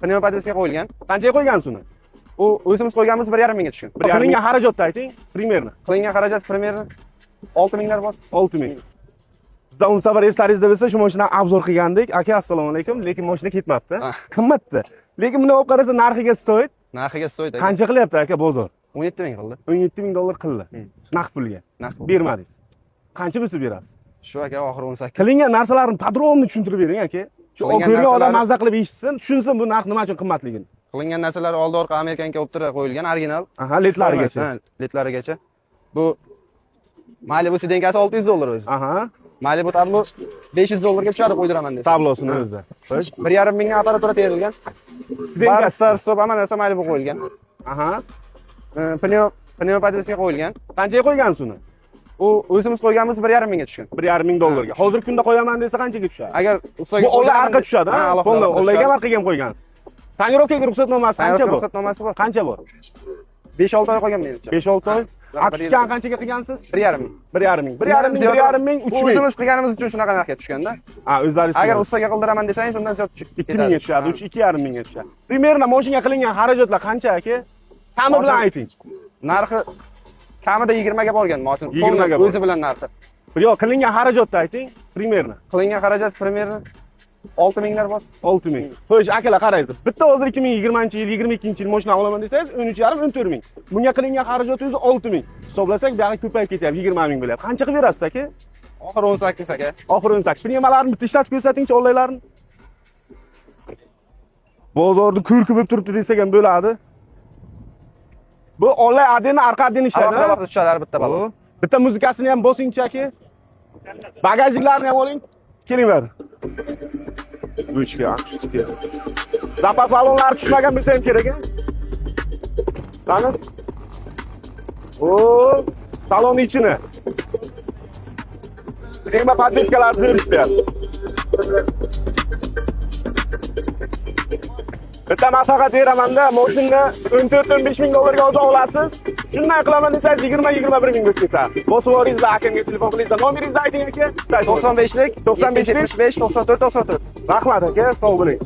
pnevmatosiga qo'yilgan. Qanchaga qo'ygansiz uni? U o'zimiz qo'yganimiz 1,5 mingga tushgan. Qilingan xarajatni ayting, примерно. Qilingan xarajat примерно 6 minglar bor. 6 ming. Bizda un safar eslaringizda bo'lsa, shu mashinani obzor qilgandik. Aka, assalomu alaykum, lekin mashina ketmabdi. Qimmatda. Lekin buni olib qarasa narxiga stoyt. Narxiga stoyt. Qancha qilyapti aka bozor? 17 ming qildi. 17 ming dollar qildi. Naqd pulga. Bermadingiz. Qancha bo'lsa berasiz? Shu aka oxiri 18. Qilingan narsalarni podrobni tushuntirib bering aka. Shu ko'rgan odam mazza qilib eshitsin, tushunsin bu narx nima uchun qimmatligini. Qilingan narsalar oldi orqa amerikanka olib turib qo'yilgan original. Aha, letlarigacha. Letlarigacha. Bu Malibu sedankasi 600 dollar o'zi. Aha. Malibu tablo 500 dollarga tushadi qo'ydiraman desa. Tablosini o'zida. Xo'sh. 1,5 mingga apparatura terilgan. Sedankasi start stop hamma narsa Malibu qo'yilgan. Aha. Pnevmatosiga qo'yilgan. Qanchaga qo'ygansiz uni? U o'zimiz qo'yganimiz 1,5 mingga tushgan. 1,5 ming dollarga. Hozir kunda qo'yaman desa qanchaga tushadi? Agar ustaga bu ollar arqa tushadi, ha? To'g'ri, ollarga ham arqaga ham qo'ygansiz. Tonirovkaga ruxsatnomasi qancha bor? Ruxsatnomasi bor. Qancha bor? 5-6 oy qolgan menimcha. 5-6 oy. Aksiyani qanchaga qilgansiz? 1,5 ming. 1,5 ming. 1,5 ming, 3 ming. O'zimiz qilganimiz uchun shunaqa narxga tushganda. Ha, o'zlaringiz. Agar ustaga qildiraman desangiz, undan ziyod tushib 2 mingga tushadi, 2,5 mingga tushadi. Примерно mashinaga qilingan xarajatlar qancha aka? Ta'mi bilan ayting. Narxi kamida 20 ga borgan mashina. 20 ga o'zi bilan narxi. Yo'q, qilingan xarajatni ayting. Примерно. Qilingan xarajat примерно 6 minglar bor. 6 ming. Xo'sh, akalar qaraysiz. Bitta hozir 2020-yil, 22-yil mashina olaman desangiz, 13,5, 14 ming. Bunga qilingan xarajat o'zi 6 ming. Hisoblasak, bu yoqqa ko'payib ketyapti, 20 ming bo'lyapti. Qancha qilib berasiz aka? Oxiri 18 aka. Oxiri 18. Pnevmalarni bitta ishlatib ko'rsatingchi, onlaylarni. Bozorda ko'rki bo'lib turibdi desak ham bo'ladi. Bu onlay adeni, arqa adeni ishlaydi. Vaqtda tushadi bitta balon. Bitta muzikasini ham bosingchi aka. Bagajliklarni ham oling. Kelinglar. Ruchka, akustika. Zapas balonlar tushmagan bo'lsa ham kerak, a? Qani? O, salon ichini. Nima podveskalar ko'rishdi. Bitta maslahat beraman-da, mashina 14-15 ming dollarga hozir olasiz. Shunday qilaman desangiz 20-21 ming bo'lib ketadi. Bosib oringizlar, akamga telefon qilingizlar. Nomeringizni ayting aka. 95lik 95lik 75 94 94. Rahmat aka, sog' bo'ling.